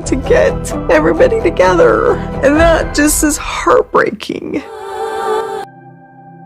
trying to get everybody together. And that just is heartbreaking.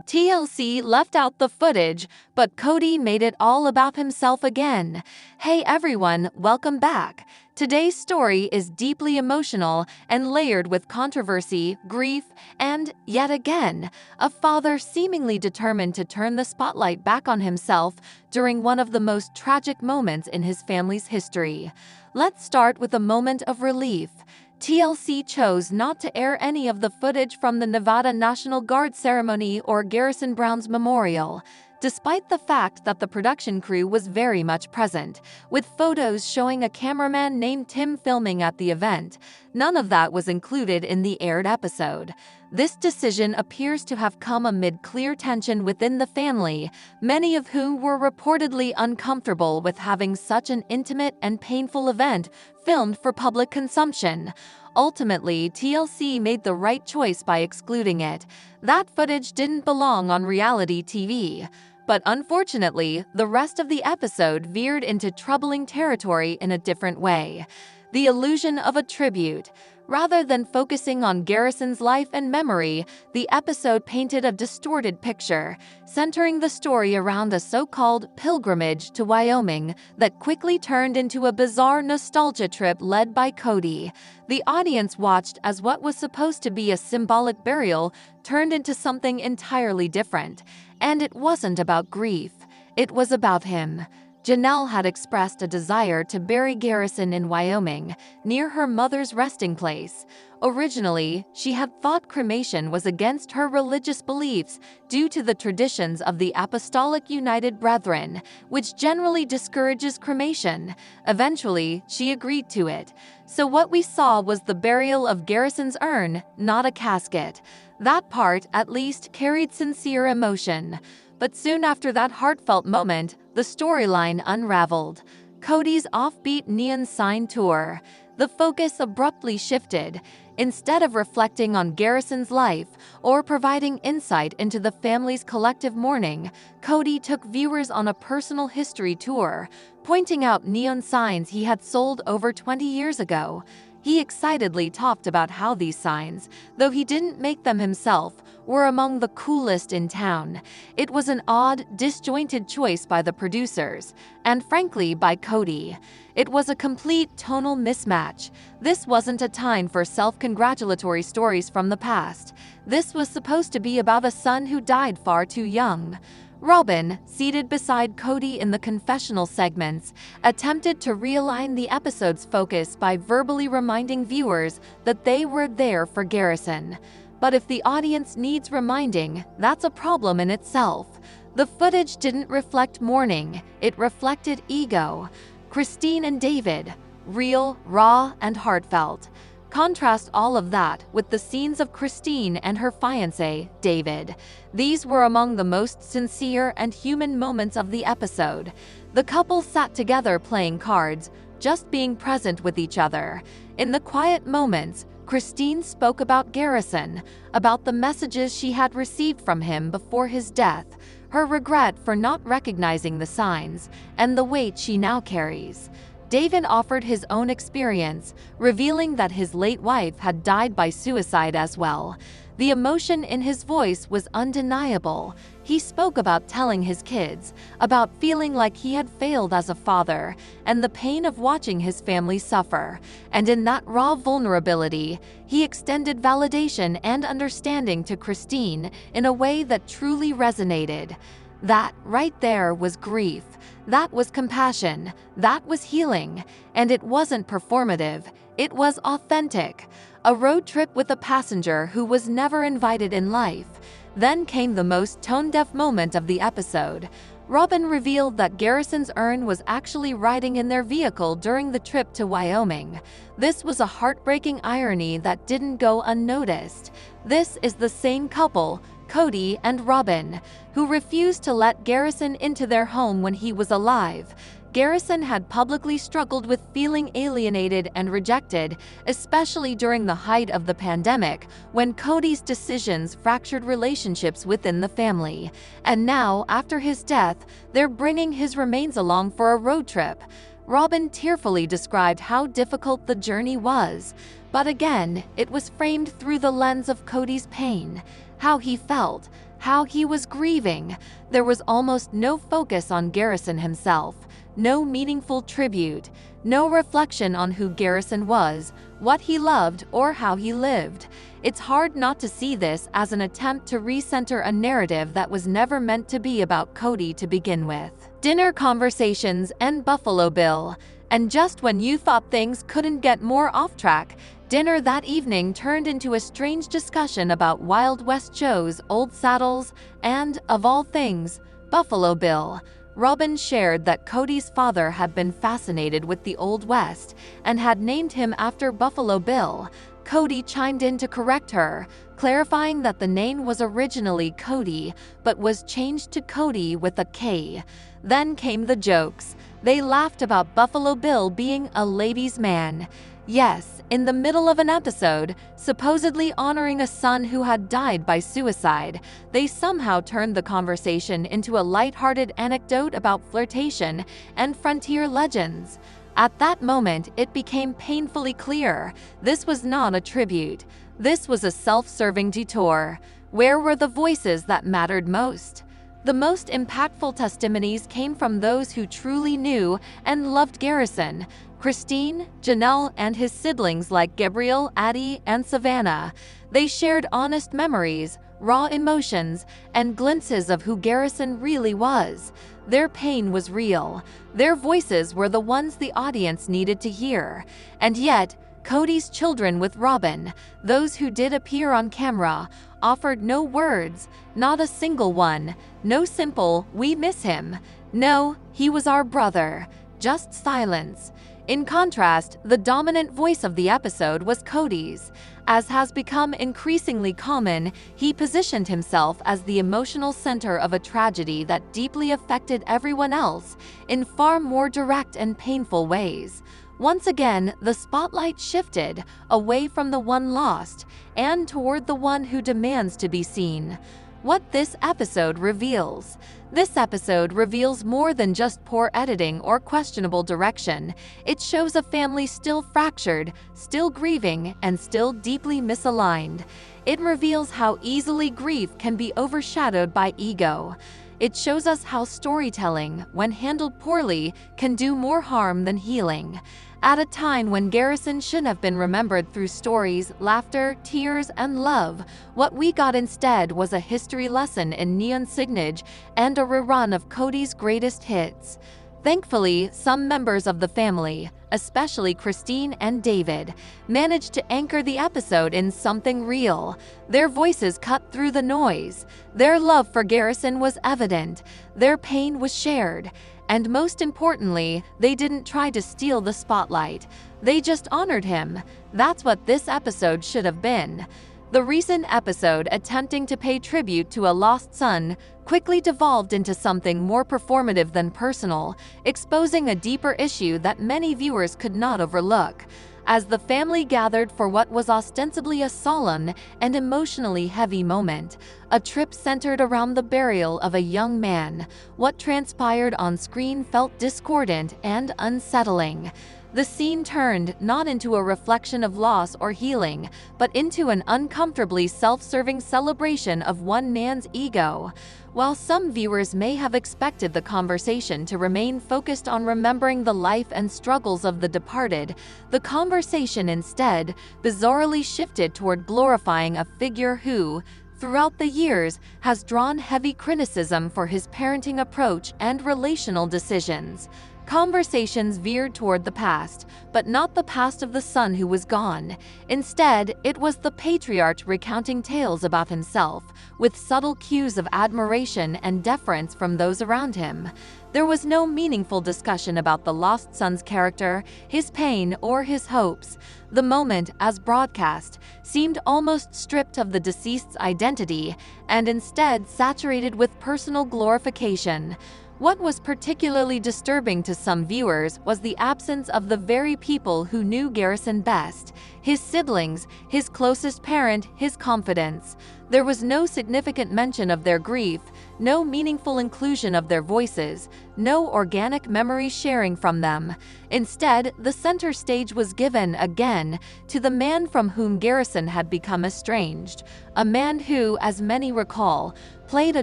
TLC left out the footage, but Kody made it all about himself again. Hey everyone, welcome back. Today's story is deeply emotional and layered with controversy, grief, and, yet again, a father seemingly determined to turn the spotlight back on himself during one of the most tragic moments in his family's history. Let's start with a moment of relief. TLC chose not to air any of the footage from the Nevada National Guard ceremony or Garrison Brown's memorial, despite the fact that the production crew was very much present, with photos showing a cameraman named Tim filming at the event. None of that was included in the aired episode. This decision appears to have come amid clear tension within the family, many of whom were reportedly uncomfortable with having such an intimate and painful event filmed for public consumption. Ultimately, TLC made the right choice by excluding it. That footage didn't belong on reality TV. But unfortunately, the rest of the episode veered into troubling territory in a different way. The illusion of a tribute. Rather than focusing on Garrison's life and memory, the episode painted a distorted picture, centering the story around a so-called pilgrimage to Wyoming that quickly turned into a bizarre nostalgia trip led by Kody. The audience watched as what was supposed to be a symbolic burial turned into something entirely different. And it wasn't about grief. It was about him. Janelle had expressed a desire to bury Garrison in Wyoming, near her mother's resting place. Originally, she had thought cremation was against her religious beliefs due to the traditions of the Apostolic United Brethren, which generally discourages cremation. Eventually, she agreed to it. So what we saw was the burial of Garrison's urn, not a casket. That part, at least, carried sincere emotion. But soon after that heartfelt moment, the storyline unraveled. Kody's offbeat neon sign tour. The focus abruptly shifted. Instead of reflecting on Garrison's life or providing insight into the family's collective mourning, Kody took viewers on a personal history tour, pointing out neon signs he had sold over 20 years ago. He excitedly talked about how these signs, though he didn't make them himself, were among the coolest in town. It was an odd, disjointed choice by the producers, and frankly by Kody. It was a complete tonal mismatch. This wasn't a time for self-congratulatory stories from the past. This was supposed to be about a son who died far too young. Robin, seated beside Kody in the confessional segments, attempted to realign the episode's focus by verbally reminding viewers that they were there for Garrison. But if the audience needs reminding, that's a problem in itself. The footage didn't reflect mourning, it reflected ego. Christine and David, real, raw, and heartfelt. Contrast all of that with the scenes of Christine and her fiancé, David. These were among the most sincere and human moments of the episode. The couple sat together playing cards, just being present with each other. In the quiet moments, Christine spoke about Garrison, about the messages she had received from him before his death, her regret for not recognizing the signs, and the weight she now carries. David offered his own experience, revealing that his late wife had died by suicide as well. The emotion in his voice was undeniable. He spoke about telling his kids, about feeling like he had failed as a father, and the pain of watching his family suffer. And in that raw vulnerability, he extended validation and understanding to Christine in a way that truly resonated. That, right there, was grief. That was compassion. That was healing. And it wasn't performative. It was authentic. A road trip with a passenger who was never invited in life. Then came the most tone-deaf moment of the episode. Robin revealed that Garrison's urn was actually riding in their vehicle during the trip to Wyoming. This was a heartbreaking irony that didn't go unnoticed. This is the same couple, Kody and Robin, who refused to let Garrison into their home when he was alive. Garrison had publicly struggled with feeling alienated and rejected, especially during the height of the pandemic, when Kody's decisions fractured relationships within the family. And now, after his death, they're bringing his remains along for a road trip. Robin tearfully described how difficult the journey was, but again, it was framed through the lens of Kody's pain, how he felt, how he was grieving. There was almost no focus on Garrison himself, no meaningful tribute, no reflection on who Garrison was, what he loved, or how he lived. It's hard not to see this as an attempt to recenter a narrative that was never meant to be about Kody to begin with. Dinner conversations and Buffalo Bill. And just when you thought things couldn't get more off track, dinner that evening turned into a strange discussion about Wild West shows, old saddles, and, of all things, Buffalo Bill. Robin shared that Kody's father had been fascinated with the Old West and had named him after Buffalo Bill. Kody chimed in to correct her, clarifying that the name was originally Kody, but was changed to Kody with a K. Then came the jokes. They laughed about Buffalo Bill being a ladies' man. Yes, in the middle of an episode, supposedly honoring a son who had died by suicide, they somehow turned the conversation into a lighthearted anecdote about flirtation and frontier legends. At that moment, it became painfully clear. This was not a tribute. This was a self-serving detour. Where were the voices that mattered most? The most impactful testimonies came from those who truly knew and loved Garrison: Christine, Janelle, and his siblings like Gabriel, Addie, and Savannah. They shared honest memories, raw emotions, and glimpses of who Garrison really was. Their pain was real. Their voices were the ones the audience needed to hear. And yet, Kody's children with Robin, those who did appear on camera, offered no words, not a single one. No simple, "We miss him." No, "He was our brother." Just silence. In contrast, the dominant voice of the episode was Kody's. As has become increasingly common, he positioned himself as the emotional center of a tragedy that deeply affected everyone else in far more direct and painful ways. Once again, the spotlight shifted away from the one lost and toward the one who demands to be seen. What this episode reveals. This episode reveals more than just poor editing or questionable direction. It shows a family still fractured, still grieving, and still deeply misaligned. It reveals how easily grief can be overshadowed by ego. It shows us how storytelling, when handled poorly, can do more harm than healing. At a time when Garrison should have been remembered through stories, laughter, tears, and love, what we got instead was a history lesson in neon signage and a rerun of Kody's greatest hits. Thankfully, some members of the family, especially Christine and David, managed to anchor the episode in something real. Their voices cut through the noise. Their love for Garrison was evident. Their pain was shared. And most importantly, they didn't try to steal the spotlight. They just honored him. That's what this episode should have been. The recent episode, attempting to pay tribute to a lost son, quickly devolved into something more performative than personal, exposing a deeper issue that many viewers could not overlook. As the family gathered for what was ostensibly a solemn and emotionally heavy moment, a trip centered around the burial of a young man, what transpired on screen felt discordant and unsettling. The scene turned not into a reflection of loss or healing, but into an uncomfortably self-serving celebration of one man's ego. While some viewers may have expected the conversation to remain focused on remembering the life and struggles of the departed, the conversation instead bizarrely shifted toward glorifying a figure who, throughout the years, has drawn heavy criticism for his parenting approach and relational decisions. Conversations veered toward the past, but not the past of the son who was gone. Instead, it was the patriarch recounting tales about himself, with subtle cues of admiration and deference from those around him. There was no meaningful discussion about the lost son's character, his pain, or his hopes. The moment, as broadcast, seemed almost stripped of the deceased's identity, and instead saturated with personal glorification. What was particularly disturbing to some viewers was the absence of the very people who knew Garrison best: his siblings, his closest parent, his confidants. There was no significant mention of their grief, no meaningful inclusion of their voices, no organic memory sharing from them. Instead, the center stage was given, again, to the man from whom Garrison had become estranged, a man who, as many recall, played a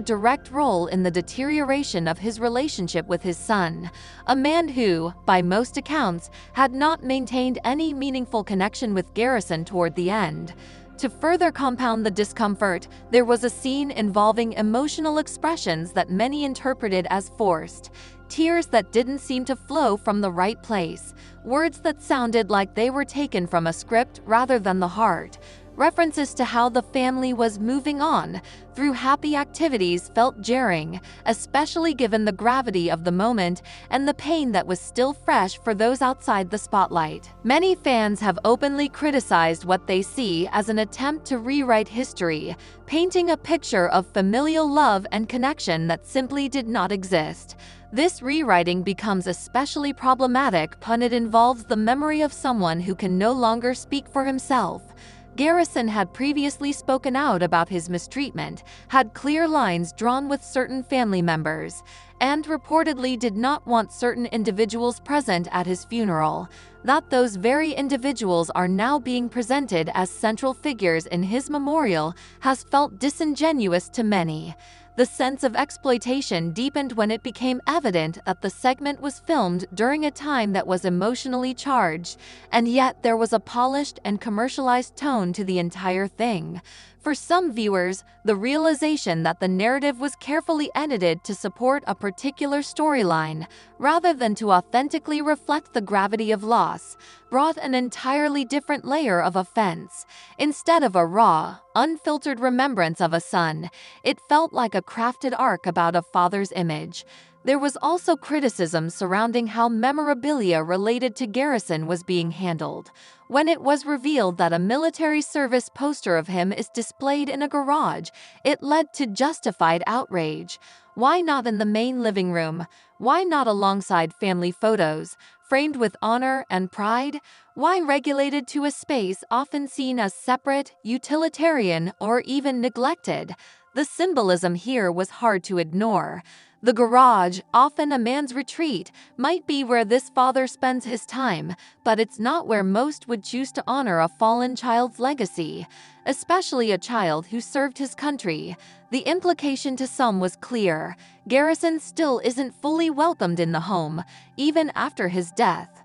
direct role in the deterioration of his relationship with his son, a man who, by most accounts, had not maintained any meaningful connection with Garrison toward the end. To further compound the discomfort, there was a scene involving emotional expressions that many interpreted as forced, tears that didn't seem to flow from the right place, words that sounded like they were taken from a script rather than the heart. References to how the family was moving on through happy activities felt jarring, especially given the gravity of the moment and the pain that was still fresh for those outside the spotlight. Many fans have openly criticized what they see as an attempt to rewrite history, painting a picture of familial love and connection that simply did not exist. This rewriting becomes especially problematic when it involves the memory of someone who can no longer speak for himself. Garrison had previously spoken out about his mistreatment, had clear lines drawn with certain family members, and reportedly did not want certain individuals present at his funeral. That those very individuals are now being presented as central figures in his memorial has felt disingenuous to many. The sense of exploitation deepened when it became evident that the segment was filmed during a time that was emotionally charged, and yet there was a polished and commercialized tone to the entire thing. For some viewers, the realization that the narrative was carefully edited to support a particular storyline, rather than to authentically reflect the gravity of loss, brought an entirely different layer of offense. Instead of a raw, unfiltered remembrance of a son, it felt like a crafted arc about a father's image. There was also criticism surrounding how memorabilia related to Garrison was being handled. When it was revealed that a military service poster of him is displayed in a garage, it led to justified outrage. Why not in the main living room? Why not alongside family photos, framed with honor and pride? Why regulated to a space often seen as separate, utilitarian, or even neglected? The symbolism here was hard to ignore. The garage, often a man's retreat, might be where this father spends his time, but it's not where most would choose to honor a fallen child's legacy, especially a child who served his country. The implication to some was clear: Garrison still isn't fully welcomed in the home, even after his death.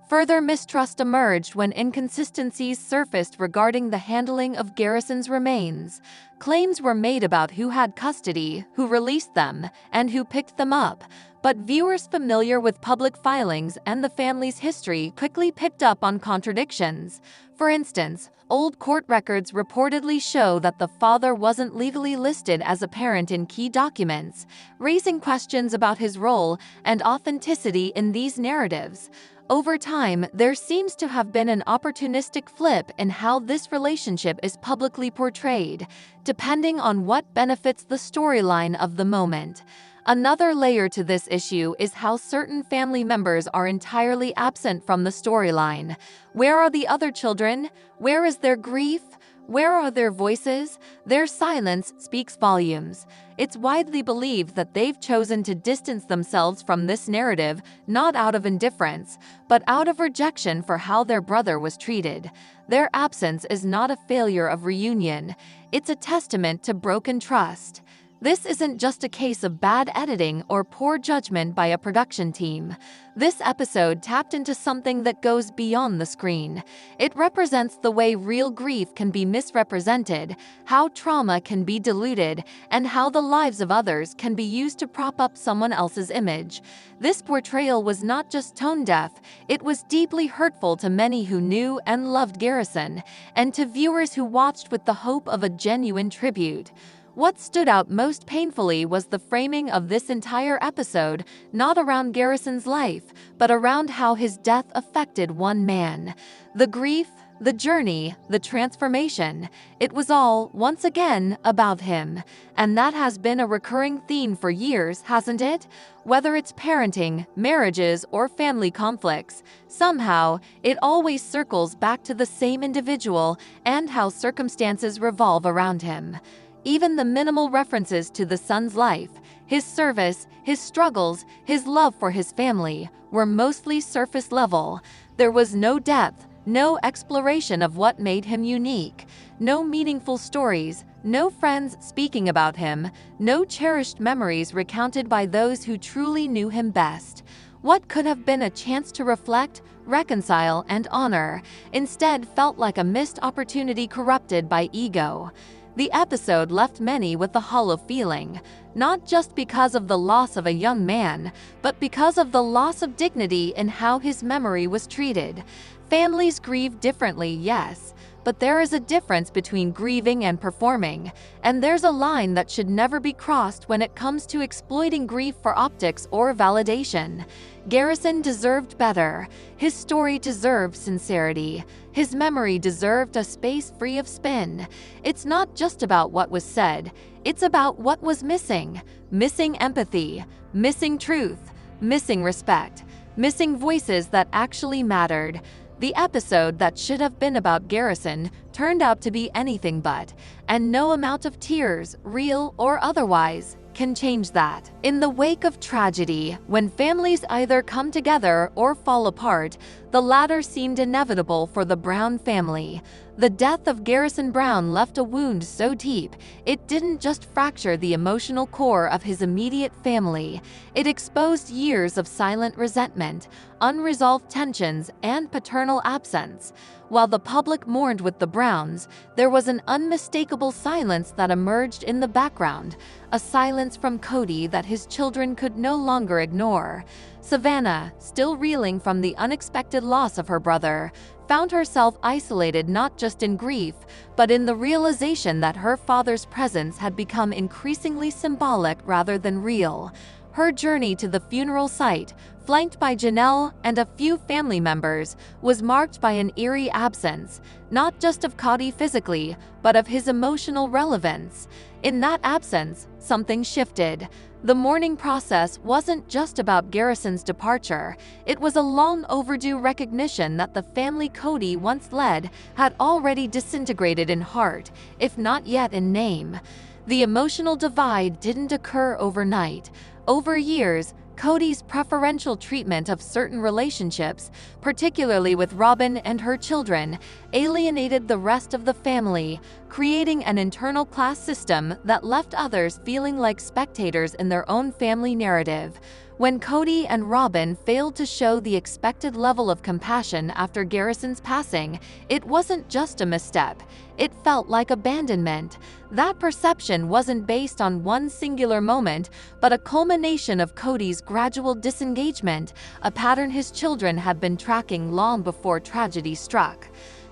Further mistrust emerged when inconsistencies surfaced regarding the handling of Garrison's remains. Claims were made about who had custody, who released them, and who picked them up, but viewers familiar with public filings and the family's history quickly picked up on contradictions. For instance, old court records reportedly show that the father wasn't legally listed as a parent in key documents, raising questions about his role and authenticity in these narratives. Over time, there seems to have been an opportunistic flip in how this relationship is publicly portrayed, depending on what benefits the storyline of the moment. Another layer to this issue is how certain family members are entirely absent from the storyline. Where are the other children? Where is their grief? Where are their voices? Their silence speaks volumes. It's widely believed that they've chosen to distance themselves from this narrative, not out of indifference, but out of rejection for how their brother was treated. Their absence is not a failure of reunion. It's a testament to broken trust. This isn't just a case of bad editing or poor judgment by a production team. This episode tapped into something that goes beyond the screen. It represents the way real grief can be misrepresented, how trauma can be diluted, and how the lives of others can be used to prop up someone else's image. This portrayal was not just tone-deaf, it was deeply hurtful to many who knew and loved Garrison, and to viewers who watched with the hope of a genuine tribute. What stood out most painfully was the framing of this entire episode, not around Garrison's life, but around how his death affected one man. The grief, the journey, the transformation, it was all, once again, about him. And that has been a recurring theme for years, hasn't it? Whether it's parenting, marriages, or family conflicts, somehow, it always circles back to the same individual and how circumstances revolve around him. Even the minimal references to the son's life, His service, his struggles, his love for his family were mostly surface level. There was no depth, no exploration of what made him unique, no meaningful stories, no friends speaking about him, no cherished memories recounted by those who truly knew him best. What could have been a chance to reflect, reconcile, and honor, instead felt like a missed opportunity corrupted by ego. The episode left many with a hollow feeling, not just because of the loss of a young man, but because of the loss of dignity in how his memory was treated. Families grieve differently, yes, but there is a difference between grieving and performing, and there's a line that should never be crossed when it comes to exploiting grief for optics or validation. Garrison deserved better. His story deserved sincerity. His memory deserved a space free of spin. It's not just about what was said, it's about what was missing. Missing empathy, missing truth, missing respect, missing voices that actually mattered. The episode that should have been about Garrison turned out to be anything but, and no amount of tears, real or otherwise, can change that. In the wake of tragedy, when families either come together or fall apart, the latter seemed inevitable for the Brown family. The death of Garrison Brown left a wound so deep, it didn't just fracture the emotional core of his immediate family, it exposed years of silent resentment, unresolved tensions, and paternal absence. While the public mourned with the Browns, there was an unmistakable silence that emerged in the background, a silence from Kody that his children could no longer ignore. Savannah, still reeling from the unexpected loss of her brother, found herself isolated not just in grief, but in the realization that her father's presence had become increasingly symbolic rather than real. Her journey to the funeral site, flanked by Janelle and a few family members, was marked by an eerie absence, not just of Kody physically, but of his emotional relevance. In that absence, something shifted. The mourning process wasn't just about Garrison's departure, it was a long overdue recognition that the family Kody once led had already disintegrated in heart, if not yet in name. The emotional divide didn't occur overnight. Over years, Kody's preferential treatment of certain relationships, particularly with Robyn and her children, alienated the rest of the family, creating an internal class system that left others feeling like spectators in their own family narrative. When Kody and Robyn failed to show the expected level of compassion after Garrison's passing, it wasn't just a misstep, it felt like abandonment. That perception wasn't based on one singular moment, but a culmination of Kody's gradual disengagement, a pattern his children had been tracking long before tragedy struck.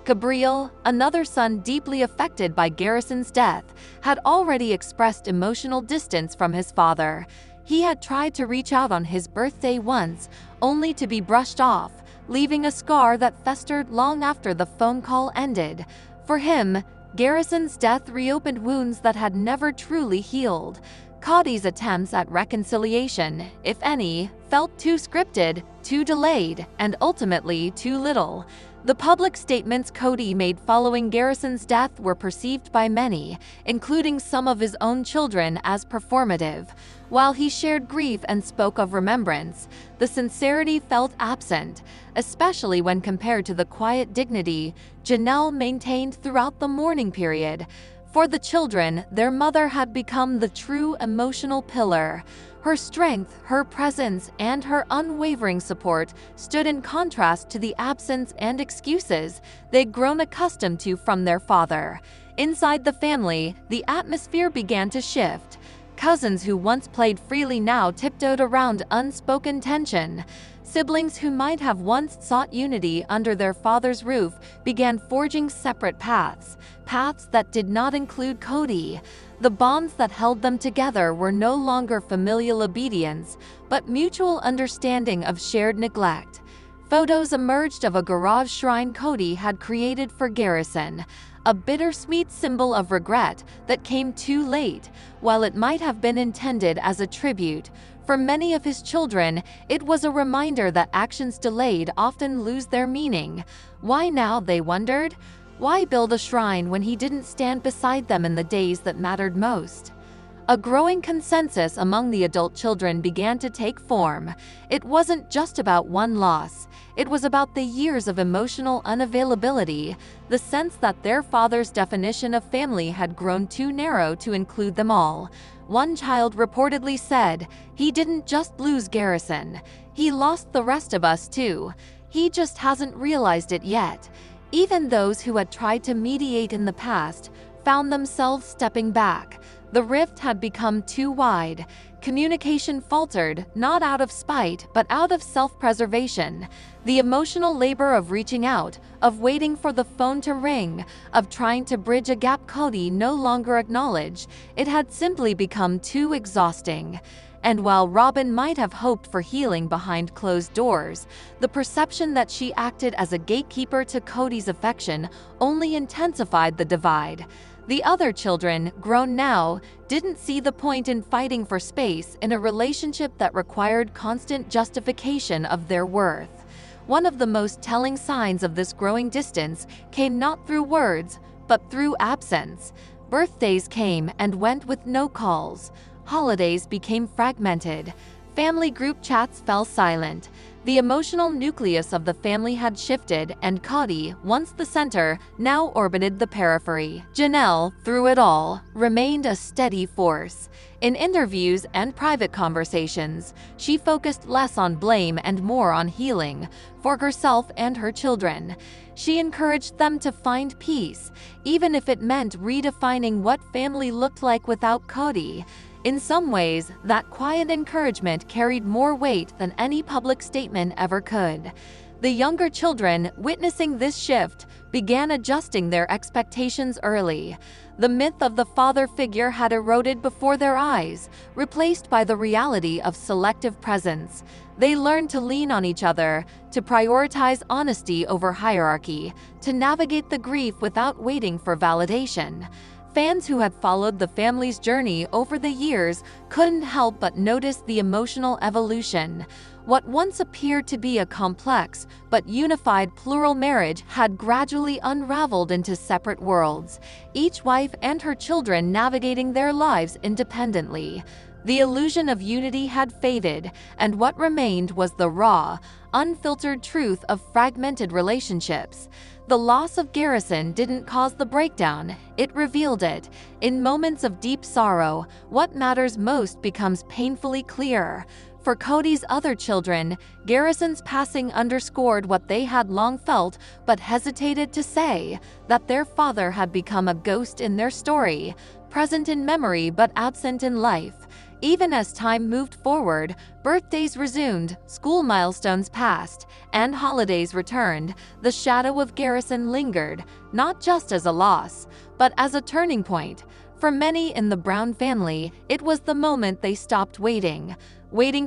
Gabriel, another son deeply affected by Garrison's death, had already expressed emotional distance from his father. He had tried to reach out on his birthday once, only to be brushed off, leaving a scar that festered long after the phone call ended. For him, Garrison's death reopened wounds that had never truly healed. Kody's attempts at reconciliation, if any, felt too scripted, too delayed, and ultimately too little. The public statements Kody made following Garrison's death were perceived by many, including some of his own children, as performative. While he shared grief and spoke of remembrance, the sincerity felt absent, especially when compared to the quiet dignity Janelle maintained throughout the mourning period. For the children, their mother had become the true emotional pillar. Her strength, her presence, and her unwavering support stood in contrast to the absence and excuses they'd grown accustomed to from their father. Inside the family, the atmosphere began to shift. Cousins who once played freely now tiptoed around unspoken tension. Siblings who might have once sought unity under their father's roof began forging separate paths that did not include Kody. The bonds that held them together were no longer familial obedience, but mutual understanding of shared neglect. Photos emerged of a garage shrine Kody had created for Garrison, a bittersweet symbol of regret that came too late. While it might have been intended as a tribute, for many of his children, it was a reminder that actions delayed often lose their meaning. Why now, they wondered? Why build a shrine when he didn't stand beside them in the days that mattered most? A growing consensus among the adult children began to take form. It wasn't just about one loss. It was about the years of emotional unavailability, the sense that their father's definition of family had grown too narrow to include them all. One child reportedly said, "He didn't just lose Garrison. He lost the rest of us too. He just hasn't realized it yet." Even those who had tried to mediate in the past found themselves stepping back. The rift had become too wide. Communication faltered, not out of spite, but out of self-preservation. The emotional labor of reaching out, of waiting for the phone to ring, of trying to bridge a gap Kody no longer acknowledged, it had simply become too exhausting. And while Robyn might have hoped for healing behind closed doors, the perception that she acted as a gatekeeper to Kody's affection only intensified the divide. The other children, grown now, didn't see the point in fighting for space in a relationship that required constant justification of their worth. One of the most telling signs of this growing distance came not through words, but through absence. Birthdays came and went with no calls. Holidays became fragmented. Family group chats fell silent. The emotional nucleus of the family had shifted, and Kody, once the center, now orbited the periphery. Janelle, through it all, remained a steady force. In interviews and private conversations, she focused less on blame and more on healing, for herself and her children. She encouraged them to find peace, even if it meant redefining what family looked like without Kody. In some ways, that quiet encouragement carried more weight than any public statement ever could. The younger children, witnessing this shift, began adjusting their expectations early. The myth of the father figure had eroded before their eyes, replaced by the reality of selective presence. They learned to lean on each other, to prioritize honesty over hierarchy, to navigate the grief without waiting for validation. Fans who had followed the family's journey over the years couldn't help but notice the emotional evolution. What once appeared to be a complex but unified plural marriage had gradually unraveled into separate worlds, each wife and her children navigating their lives independently. The illusion of unity had faded, and what remained was the raw, unfiltered truth of fragmented relationships. The loss of Garrison didn't cause the breakdown, it revealed it. In moments of deep sorrow, what matters most becomes painfully clear. For Kody's other children, Garrison's passing underscored what they had long felt but hesitated to say, that their father had become a ghost in their story, present in memory but absent in life. Even as time moved forward, birthdays resumed, school milestones passed, and holidays returned, the shadow of Garrison lingered, not just as a loss, but as a turning point. For many in the Brown family, it was the moment they stopped waiting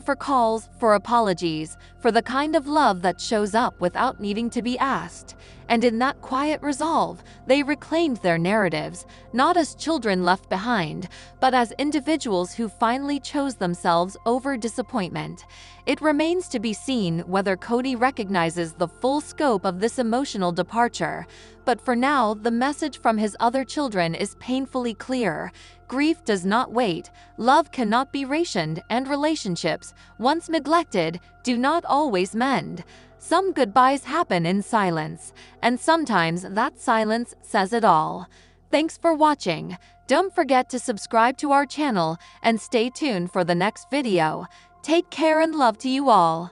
for calls, for apologies, for the kind of love that shows up without needing to be asked. And in that quiet resolve, they reclaimed their narratives, not as children left behind, but as individuals who finally chose themselves over disappointment. It remains to be seen whether Kody recognizes the full scope of this emotional departure. But for now, the message from his other children is painfully clear. Grief does not wait, love cannot be rationed, and relationships, once neglected, do not always mend. Some goodbyes happen in silence, and sometimes that silence says it all. Thanks for watching. Don't forget to subscribe to our channel and stay tuned for the next video. Take care and love to you all.